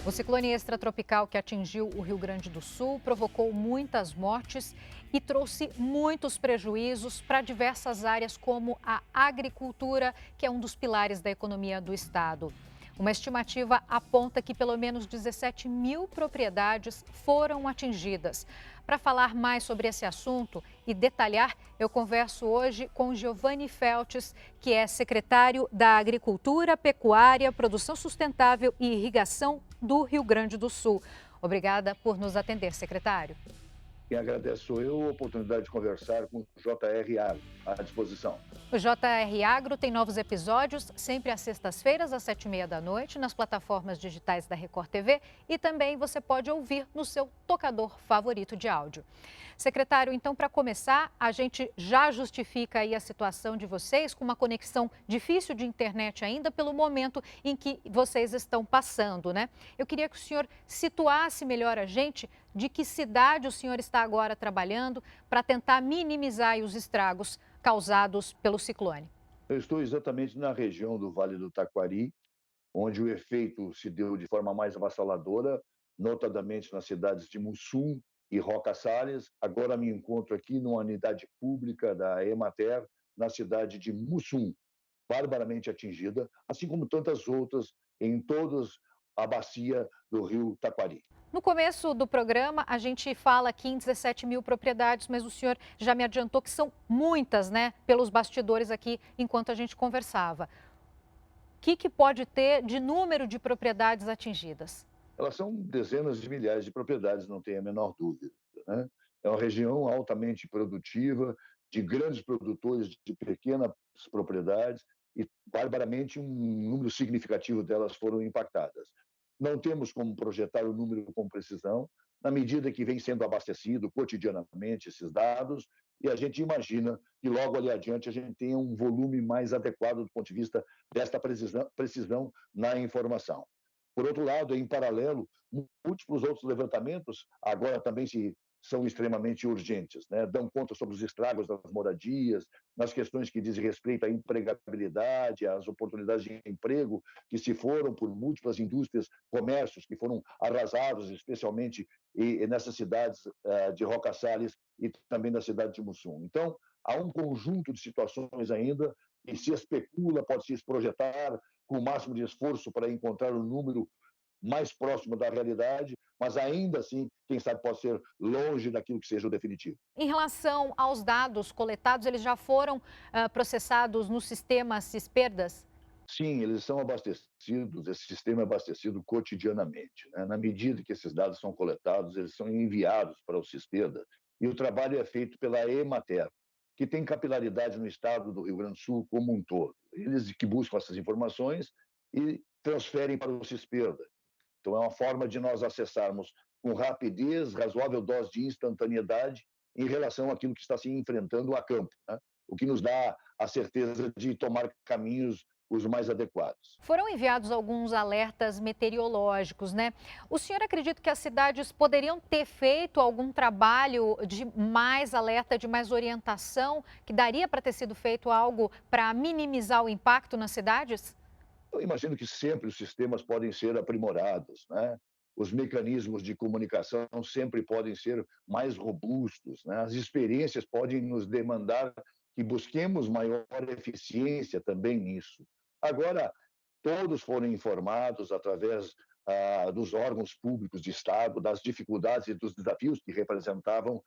O ciclone extratropical que atingiu o Rio Grande do Sul provocou muitas mortes e trouxe muitos prejuízos para diversas áreas, como a agricultura, que é um dos pilares da economia do estado. Uma estimativa aponta que pelo menos 17 mil propriedades foram atingidas. Para falar mais sobre esse assunto e detalhar, eu converso hoje com Giovanni Feltes, que é secretário da Agricultura, Pecuária, Produção Sustentável e Irrigação do Rio Grande do Sul. Obrigada por nos atender, secretário. Quem agradece sou eu, a oportunidade de conversar com o JR Agro, à disposição. O JR Agro tem novos episódios sempre às sextas-feiras, às 7h30 nas plataformas digitais da Record TV e também você pode ouvir no seu tocador favorito de áudio. Secretário, então, para começar, a gente já justifica aí a situação de vocês com uma conexão difícil de internet ainda pelo momento em que vocês estão passando, né? Eu queria que o senhor situasse melhor a gente de que cidade o senhor está agora trabalhando para tentar minimizar os estragos causados pelo ciclone. Eu estou exatamente na região do Vale do Taquari, onde o efeito se deu de forma mais avassaladora, notadamente nas cidades de Mussum e Roca Salles. Agora me encontro aqui numa unidade pública da Emater, na cidade de Mussum, barbaramente atingida, assim como tantas outras em toda a bacia do rio Taquari. No começo do programa, a gente fala aqui em 17 mil propriedades, mas o senhor já me adiantou que são muitas, né, pelos bastidores aqui, enquanto a gente conversava. O que pode ter de número de propriedades atingidas? Elas são dezenas de milhares de propriedades, não tem a menor dúvida, né? É uma região altamente produtiva, de grandes produtores de pequenas propriedades, e barbaramente um número significativo delas foram impactadas. Não temos como projetar o número com precisão, na medida que vem sendo abastecido cotidianamente esses dados, e a gente imagina que logo ali adiante a gente tenha um volume mais adequado do ponto de vista desta precisão na informação. Por outro lado, em paralelo, múltiplos outros levantamentos agora também são extremamente urgentes, né? Dão conta sobre os estragos das moradias, nas questões que dizem respeito à empregabilidade, às oportunidades de emprego que se foram por múltiplas indústrias, comércios que foram arrasados, especialmente nessas cidades de Roca Salles e também na cidade de Mussum. Então, há um conjunto de situações ainda e se especula, pode-se projetar com o máximo de esforço para encontrar um número mais próximo da realidade, mas ainda assim, quem sabe pode ser longe daquilo que seja o definitivo. Em relação aos dados coletados, eles já foram processados no sistema Cisperdas? Sim, eles são abastecidos, esse sistema é abastecido cotidianamente, né? Na medida que esses dados são coletados, eles são enviados para o Cispeda e o trabalho é feito pela Emater, que tem capilaridade no estado do Rio Grande do Sul como um todo. Eles que buscam essas informações e transferem para o Cispeda. Então, é uma forma de nós acessarmos com rapidez, razoável dose de instantaneidade em relação àquilo que está se enfrentando a campo, né? O que nos dá a certeza de tomar caminhos os mais adequados. Foram enviados alguns alertas meteorológicos, né? O senhor acredita que as cidades poderiam ter feito algum trabalho de mais alerta, de mais orientação, que daria para ter sido feito algo para minimizar o impacto nas cidades? Eu imagino que sempre os sistemas podem ser aprimorados, né? Os mecanismos de comunicação sempre podem ser mais robustos, né? As experiências podem nos demandar que busquemos maior eficiência também nisso. Agora, todos foram informados através dos órgãos públicos de Estado das dificuldades e dos desafios que representavam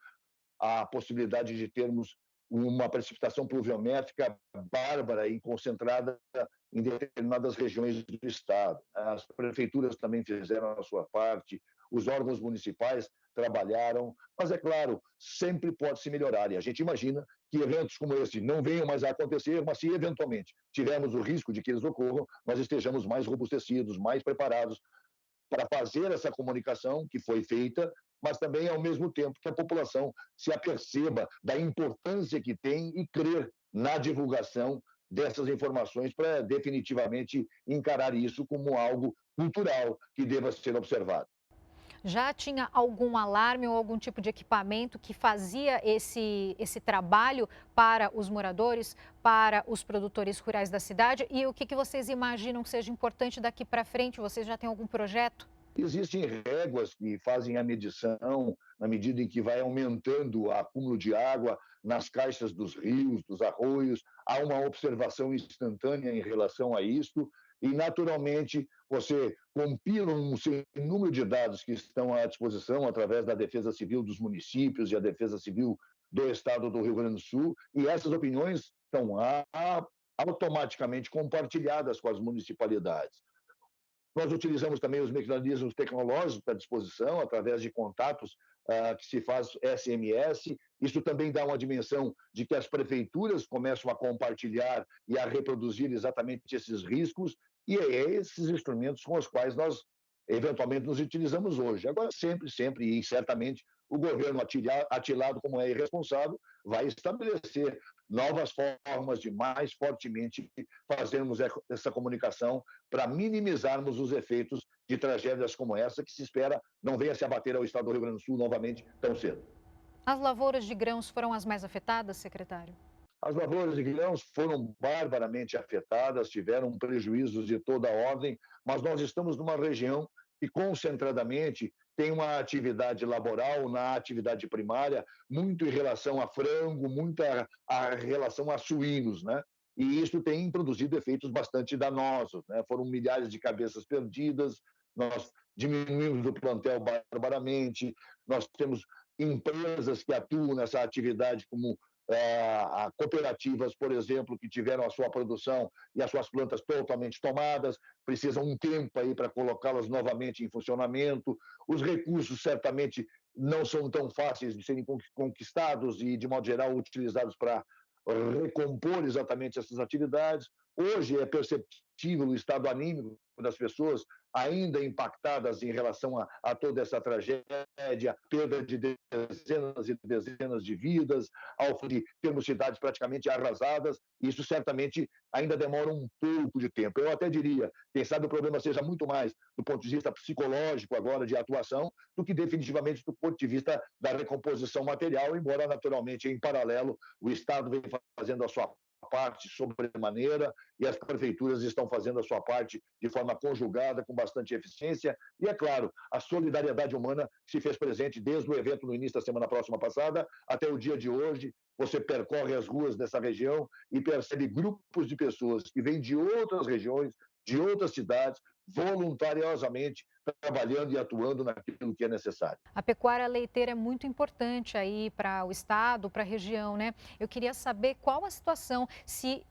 a possibilidade de termos uma precipitação pluviométrica bárbara e concentrada em determinadas regiões do estado. As prefeituras também fizeram a sua parte, os órgãos municipais trabalharam, mas é claro, sempre pode se melhorar e a gente imagina que eventos como esse não venham mais a acontecer, mas se eventualmente tivermos o risco de que eles ocorram, nós estejamos mais robustecidos, mais preparados para fazer essa comunicação que foi feita, mas também, ao mesmo tempo, que a população se aperceba da importância que tem e crer na divulgação dessas informações para definitivamente encarar isso como algo cultural que deva ser observado. Já tinha algum alarme ou algum tipo de equipamento que fazia esse trabalho para os moradores, para os produtores rurais da cidade? E o que vocês imaginam que seja importante daqui para frente? Vocês já têm algum projeto? Existem réguas que fazem a medição na medida em que vai aumentando o acúmulo de água nas caixas dos rios, dos arroios. Há uma observação instantânea em relação a isto e, naturalmente, você compila um número de dados que estão à disposição através da Defesa Civil dos municípios e a Defesa Civil do Estado do Rio Grande do Sul, e essas opiniões são automaticamente compartilhadas com as municipalidades. Nós utilizamos também os mecanismos tecnológicos à disposição, através de contatos que se faz SMS. Isso também dá uma dimensão de que as prefeituras começam a compartilhar e a reproduzir exatamente esses riscos, e é esses instrumentos com os quais nós, eventualmente, nos utilizamos hoje. Agora, sempre, sempre, e certamente, o governo atilado como é irresponsável, vai estabelecer novas formas de mais fortemente fazermos essa comunicação para minimizarmos os efeitos de tragédias como essa, que se espera não venha se abater ao estado do Rio Grande do Sul novamente tão cedo. As lavouras de grãos foram as mais afetadas, secretário? As lavouras de grãos foram barbaramente afetadas, tiveram prejuízos de toda a ordem, mas nós estamos numa região que concentradamente tem uma atividade laboral na atividade primária, muito em relação a frango, muito a relação a suínos, né? E isso tem produzido efeitos bastante danosos, né? Foram milhares de cabeças perdidas, nós diminuímos o plantel barbaramente, nós temos empresas que atuam nessa atividade como a cooperativas, por exemplo, que tiveram a sua produção e as suas plantas totalmente tomadas, precisam um tempo aí para colocá-las novamente em funcionamento. Os recursos certamente não são tão fáceis de serem conquistados e, de modo geral, utilizados para recompor exatamente essas atividades. Hoje é perceptível o estado anímico das pessoas ainda impactadas em relação a toda essa tragédia, perda de dezenas e dezenas de vidas, ao de termos cidades praticamente arrasadas. Isso certamente ainda demora um pouco de tempo. Eu até diria, quem sabe o problema seja muito mais do ponto de vista psicológico agora de atuação, do que definitivamente do ponto de vista da recomposição material, embora naturalmente em paralelo o Estado vem fazendo a sua parte sobremaneira e as prefeituras estão fazendo a sua parte de forma conjugada, com bastante eficiência. E, é claro, a solidariedade humana se fez presente desde o evento no início da semana próxima passada até o dia de hoje. Você percorre as ruas dessa região e percebe grupos de pessoas que vêm de outras regiões, de outras cidades, voluntariosamente trabalhando e atuando naquilo que é necessário. A pecuária leiteira é muito importante aí para o estado, para a região, né? Eu queria saber qual a situação, se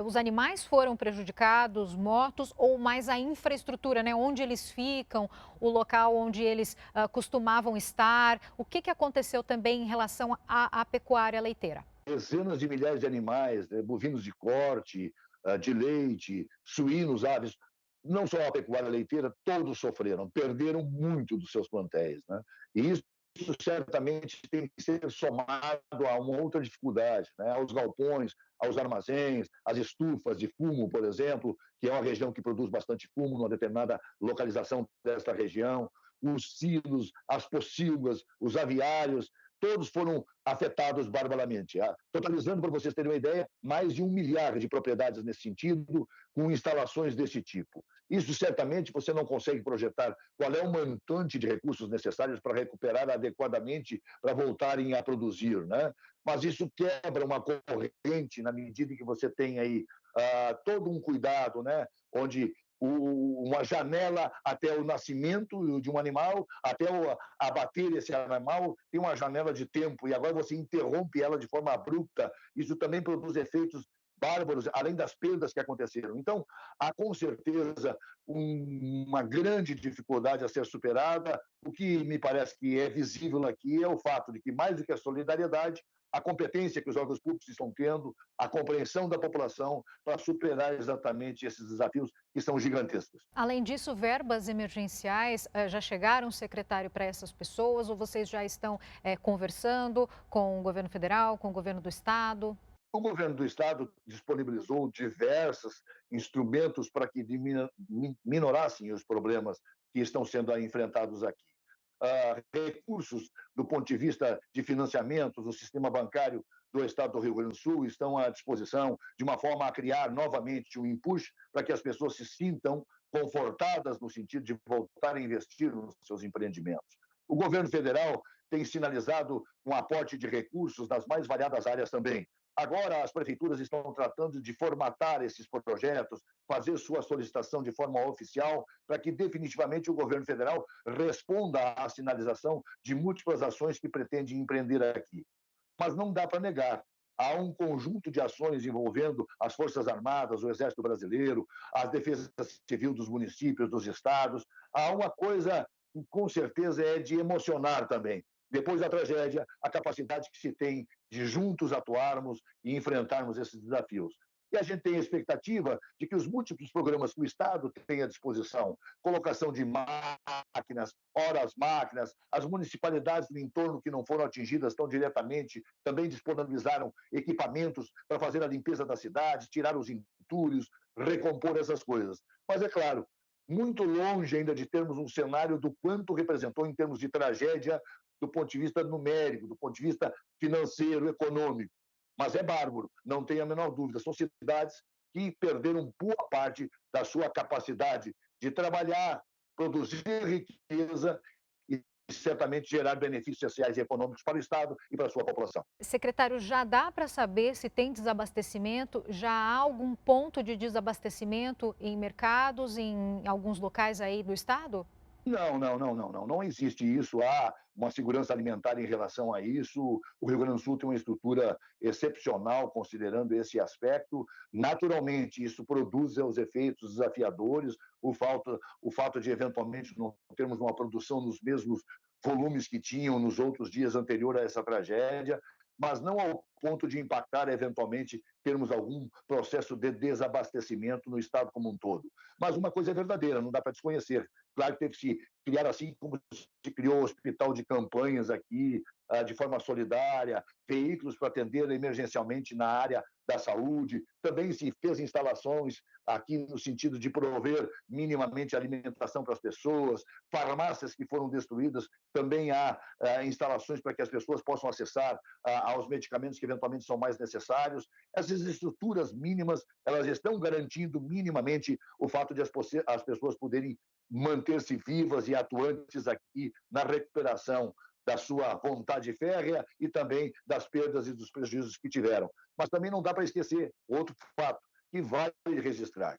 os animais foram prejudicados, mortos, ou mais a infraestrutura, né? Onde eles ficam, o local onde eles costumavam estar. O que aconteceu também em relação à pecuária leiteira? Dezenas de milhares de animais, né, bovinos de corte, de leite, suínos, aves, não só a pecuária leiteira, todos sofreram, perderam muito dos seus plantéis. Né? E isso certamente tem que ser somado a uma outra dificuldade, né? Aos galpões, aos armazéns, às estufas de fumo, por exemplo, que é uma região que produz bastante fumo numa determinada localização desta região, os silos, as pocilgas, os aviários, todos foram afetados barbaramente. Totalizando, para vocês terem uma ideia, mais de 1 milhar de propriedades nesse sentido, com instalações desse tipo. Isso certamente você não consegue projetar qual é o montante de recursos necessários para recuperar adequadamente, para voltarem a produzir, né? Mas isso quebra uma corrente na medida em que você tem aí todo um cuidado, né? Onde uma janela até o nascimento de um animal, até abater esse animal, tem uma janela de tempo, e agora você interrompe ela de forma abrupta. Isso também produz efeitos bárbaros, além das perdas que aconteceram. Então, há com certeza uma grande dificuldade a ser superada. O que me parece que é visível aqui é o fato de que, mais do que a solidariedade, a competência que os órgãos públicos estão tendo, a compreensão da população para superar exatamente esses desafios que são gigantescos. Além disso, verbas emergenciais já chegaram, secretário, para essas pessoas, ou vocês já estão conversando com o governo federal, com o governo do estado? O governo do estado disponibilizou diversos instrumentos para que minorassem os problemas que estão sendo enfrentados aqui. Recursos do ponto de vista de financiamento do sistema bancário do estado do Rio Grande do Sul estão à disposição, de uma forma a criar novamente um empuxo para que as pessoas se sintam confortadas no sentido de voltar a investir nos seus empreendimentos. O governo federal tem sinalizado um aporte de recursos nas mais variadas áreas também. Agora, as prefeituras estão tratando de formatar esses projetos, fazer sua solicitação de forma oficial, para que definitivamente o governo federal responda à sinalização de múltiplas ações que pretende empreender aqui. Mas não dá para negar. Há um conjunto de ações envolvendo as Forças Armadas, o Exército Brasileiro, a Defesa Civil dos municípios, dos estados. Há uma coisa que, com certeza, é de emocionar também. Depois da tragédia, a capacidade que se tem de juntos atuarmos e enfrentarmos esses desafios. E a gente tem a expectativa de que os múltiplos programas que o Estado tem à disposição, colocação de máquinas, horas máquinas, as municipalidades do entorno que não foram atingidas tão diretamente também disponibilizaram equipamentos para fazer a limpeza da cidade, tirar os entulhos, recompor essas coisas. Mas é claro, muito longe ainda de termos um cenário do quanto representou em termos de tragédia do ponto de vista numérico, do ponto de vista financeiro, econômico. Mas é bárbaro, não tenha a menor dúvida. São cidades que perderam boa parte da sua capacidade de trabalhar, produzir riqueza e certamente gerar benefícios sociais e econômicos para o Estado e para a sua população. Secretário, já dá para saber se tem desabastecimento? Já há algum ponto de desabastecimento em mercados, em alguns locais aí do estado? Não, não, não, não, não. Não existe isso. Há uma segurança alimentar em relação a isso. O Rio Grande do Sul tem uma estrutura excepcional, considerando esse aspecto. Naturalmente, isso produz os efeitos desafiadores. O fato de, eventualmente, não termos uma produção nos mesmos volumes que tinham nos outros dias anterior a essa tragédia, mas não ao ponto de impactar, eventualmente, termos algum processo de desabastecimento no Estado como um todo. Mas uma coisa é verdadeira, não dá para desconhecer. Claro que teve que se criar, assim como se criou o hospital de campanhas aqui, de forma solidária, veículos para atender emergencialmente na área da saúde. Também se fez instalações aqui no sentido de prover minimamente alimentação para as pessoas, farmácias que foram destruídas, também há instalações para que as pessoas possam acessar aos medicamentos que eventualmente são mais necessários. Essas estruturas mínimas, elas estão garantindo minimamente o fato de as pessoas poderem manter-se vivas e atuantes aqui na recuperação da sua vontade férrea e também das perdas e dos prejuízos que tiveram. Mas também não dá para esquecer outro fato que vale registrar.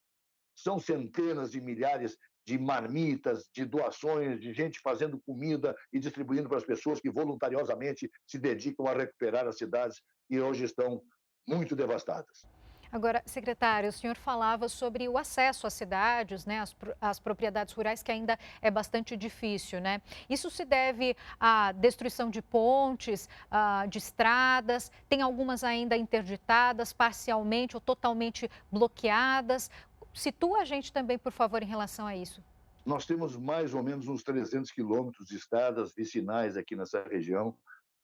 São centenas de milhares de marmitas, de doações, de gente fazendo comida e distribuindo para as pessoas que voluntariosamente se dedicam a recuperar as cidades que hoje estão muito devastadas. Agora, secretário, o senhor falava sobre o acesso às cidades, né, às propriedades rurais, que ainda é bastante difícil, né? Isso se deve à destruição de pontes, de estradas, tem algumas ainda interditadas, parcialmente ou totalmente bloqueadas. Situa a gente também, por favor, em relação a isso. Nós temos mais ou menos uns 300 quilômetros de estradas vicinais aqui nessa região,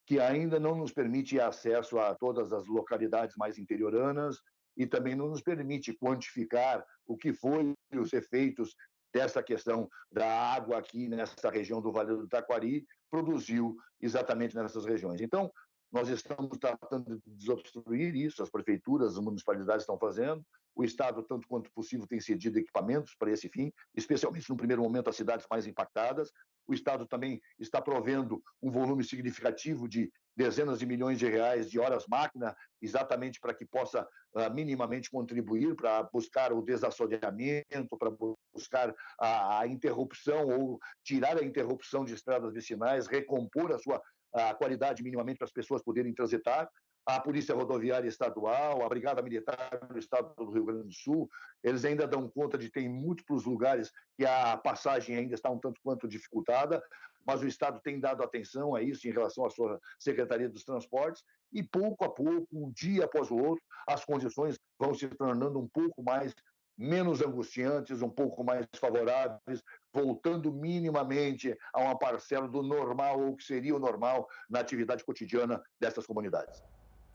que ainda não nos permite acesso a todas as localidades mais interioranas e também não nos permite quantificar o que foi os efeitos dessa questão da água aqui nessa região do Vale do Taquari produziu exatamente nessas regiões. Então, nós estamos tratando de desobstruir isso, as prefeituras, as municipalidades estão fazendo, o Estado, tanto quanto possível, tem cedido equipamentos para esse fim, especialmente no primeiro momento as cidades mais impactadas. O Estado também está provendo um volume significativo de dezenas de milhões de reais de horas-máquina, exatamente para que possa minimamente contribuir para buscar o desassoreamento, para buscar a interrupção ou tirar a interrupção de estradas vicinais, recompor a qualidade minimamente para as pessoas poderem transitar. A Polícia Rodoviária Estadual, a Brigada Militar do Estado do Rio Grande do Sul, eles ainda dão conta de ter em múltiplos lugares que a passagem ainda está um tanto quanto dificultada, mas o Estado tem dado atenção a isso em relação à sua Secretaria dos Transportes e pouco a pouco, um dia após o outro, as condições vão se tornando um pouco mais menos angustiantes, um pouco mais favoráveis, voltando minimamente a uma parcela do normal ou que seria o normal na atividade cotidiana dessas comunidades.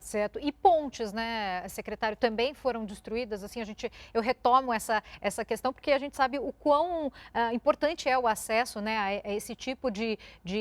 Certo. E pontes, né, secretário, também foram destruídas? Assim, eu retomo essa questão porque a gente sabe o quão importante é o acesso, né, a esse tipo de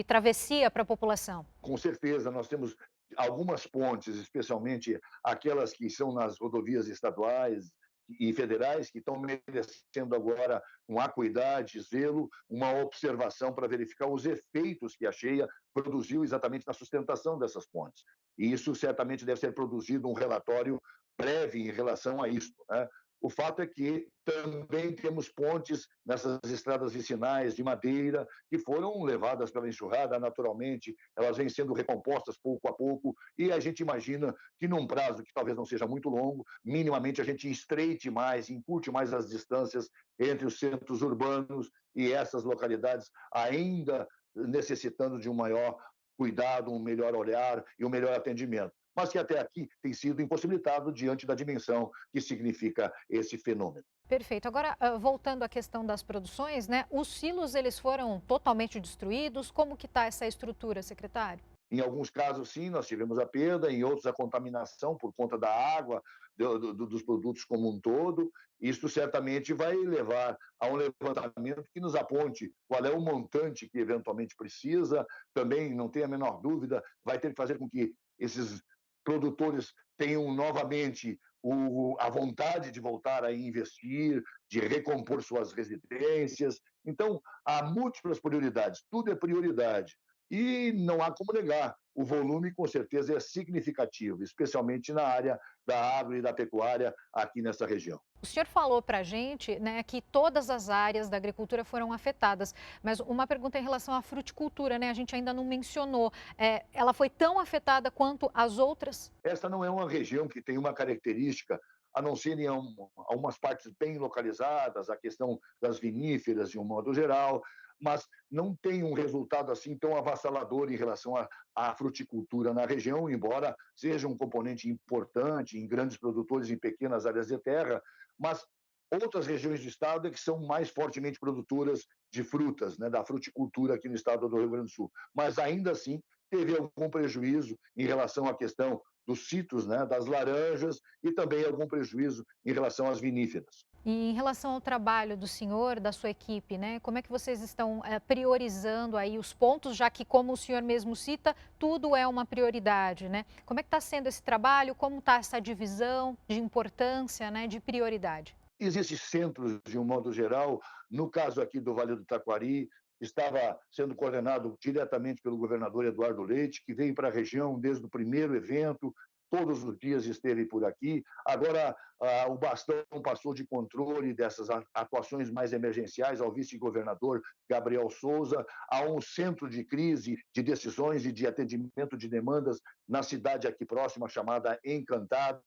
travessia para a população. Com certeza, nós temos algumas pontes, especialmente aquelas que são nas rodovias estaduais, e federais que estão merecendo agora uma acuidade, zelo, uma observação para verificar os efeitos que a cheia produziu exatamente na sustentação dessas pontes. E isso certamente deve ser produzido um relatório breve em relação a isso, né? O fato é que também temos pontes nessas estradas vicinais de madeira que foram levadas pela enxurrada naturalmente, elas vêm sendo recompostas pouco a pouco e a gente imagina que num prazo que talvez não seja muito longo, minimamente a gente estreite mais, encurte mais as distâncias entre os centros urbanos e essas localidades ainda necessitando de um maior cuidado, um melhor olhar e um melhor atendimento, mas que até aqui tem sido impossibilitado diante da dimensão que significa esse fenômeno. Perfeito. Agora, voltando à questão das produções, né? Os silos, eles foram totalmente destruídos? Como que está essa estrutura, secretário? Em alguns casos, sim, nós tivemos a perda, em outros, a contaminação por conta da água, dos produtos como um todo. Isso certamente vai levar a um levantamento que nos aponte qual é o montante que eventualmente precisa. Também, não tenha a menor dúvida, vai ter que fazer com que esses produtores tenham novamente a vontade de voltar a investir, de recompor suas residências. Então, há múltiplas prioridades, tudo é prioridade. E não há como negar, o volume com certeza é significativo, especialmente na área da agro e da pecuária aqui nessa região. O senhor falou para a gente, né, que todas as áreas da agricultura foram afetadas, mas uma pergunta em relação à fruticultura, né? A gente ainda não mencionou. Ela foi tão afetada quanto as outras? Esta não é uma região que tem uma característica, a não ser em algumas partes bem localizadas, a questão das viníferas de um modo geral, mas não tem um resultado assim tão avassalador em relação à fruticultura na região, embora seja um componente importante em grandes produtores em pequenas áreas de terra, mas outras regiões do estado é que são mais fortemente produtoras de frutas, né, da fruticultura aqui no estado do Rio Grande do Sul. Mas ainda assim teve algum prejuízo em relação à questão dos citros, né, das laranjas e também algum prejuízo em relação às viníferas. E em relação ao trabalho do senhor, da sua equipe, né? Como é que vocês estão priorizando aí os pontos, já que, como o senhor mesmo cita, tudo é uma prioridade, né? Como é que está sendo esse trabalho? Como está essa divisão de importância, né, de prioridade? Existem centros, de um modo geral, no caso aqui do Vale do Taquari, estava sendo coordenado diretamente pelo governador Eduardo Leite, que veio para a região desde o primeiro evento, todos os dias esteve por aqui. Agora, o bastão passou de controle dessas atuações mais emergenciais ao vice-governador Gabriel Souza, a um centro de crise, de decisões e de atendimento de demandas na cidade aqui próxima, chamada Encantado,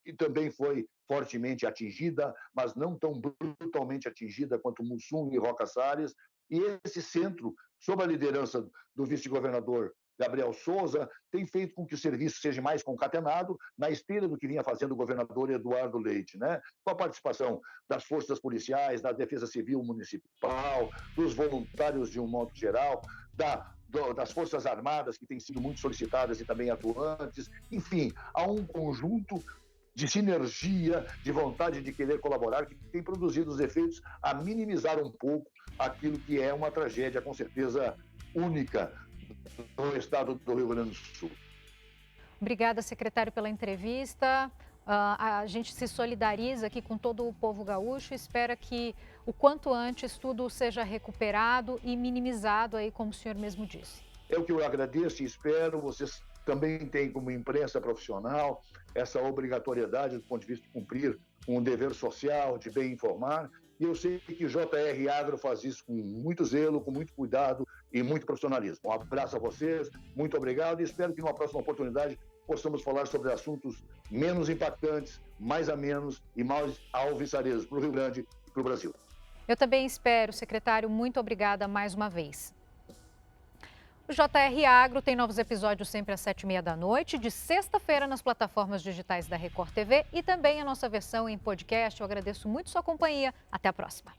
que também foi fortemente atingida, mas não tão brutalmente atingida quanto Mussum e Roca Salles. E esse centro, sob a liderança do vice-governador Gabriel Souza, tem feito com que o serviço seja mais concatenado, na esteira do que vinha fazendo o governador Eduardo Leite, né? Com a participação das forças policiais, da Defesa Civil Municipal, dos voluntários de um modo geral, das Forças Armadas, que têm sido muito solicitadas e também atuantes. Enfim, há um conjunto de sinergia, de vontade de querer colaborar, que tem produzido os efeitos a minimizar um pouco aquilo que é uma tragédia, com certeza, única no estado do Rio Grande do Sul. Obrigada, secretário, pela entrevista. A gente se solidariza aqui com todo o povo gaúcho e espera que o quanto antes tudo seja recuperado e minimizado aí, como o senhor mesmo disse. É o que eu agradeço e espero. Vocês também têm, como imprensa profissional, essa obrigatoriedade do ponto de vista de cumprir um dever social, de bem informar. E eu sei que JR Agro faz isso com muito zelo, com muito cuidado e muito profissionalismo. Um abraço a vocês, muito obrigado e espero que numa próxima oportunidade possamos falar sobre assuntos menos impactantes, mais amenos e mais alvissareiros para o Rio Grande e para o Brasil. Eu também espero, secretário. Muito obrigada mais uma vez. O JR Agro tem novos episódios sempre às 7h30 da noite, de sexta-feira nas plataformas digitais da Record TV e também a nossa versão em podcast. Eu agradeço muito sua companhia. Até a próxima.